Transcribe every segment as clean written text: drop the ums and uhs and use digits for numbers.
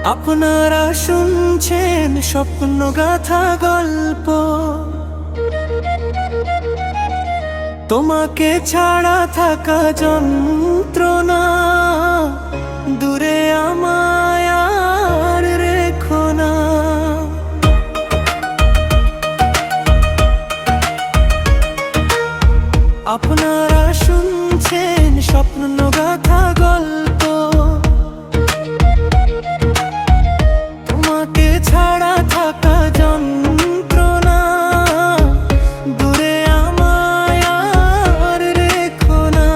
আপনারা শুনছেন স্বপ্ন গাথা গল্প। তোমাকে ছাড়া থাকা যন্ত্রণা, দূরে আমায় আর রেখো না। আপনারা শুনছেন স্বপ্ন গাথা গল্প। তোমাকে ছাড়া থাকা যন্ত্রণা, দূরে আমায় আর রেখো না।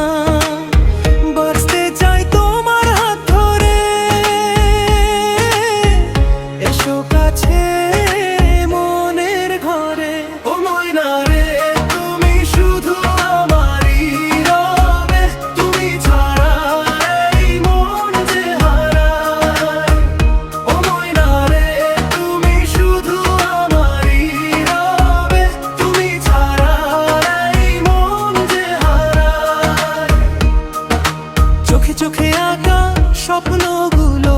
বাঁচতে চাই তোমার হাত ধরে, এসো কাছে মনের ঘরে। ও ময়না রে, তুমি শুধু আমারই রবে, তুমি ছাড়া এই মন যে হারায়। ও ময়না রে, তুমি শুধু আমারই রবে, তুমি ছাড়া এই মন যে হারায়। চোখে চোখে আঁকা স্বপ্নগুলো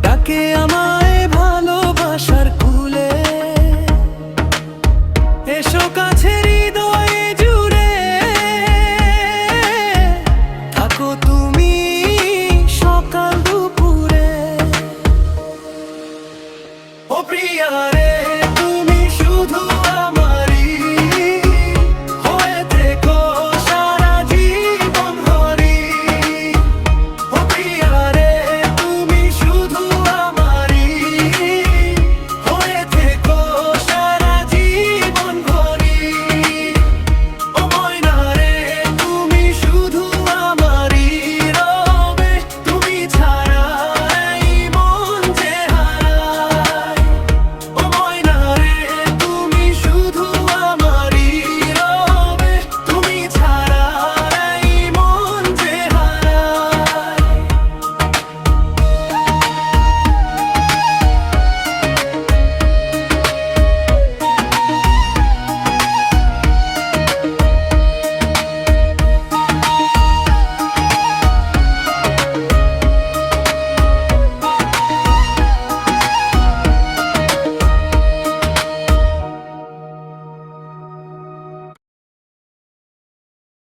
ডাকে আমায় ভালোবাসার কুলে। এসো কাছে হৃদয়ে জুড়ে, থাকো তুমি সকাল দুপুরে। ও প্রিয়া রে, তুমি শুধু আমার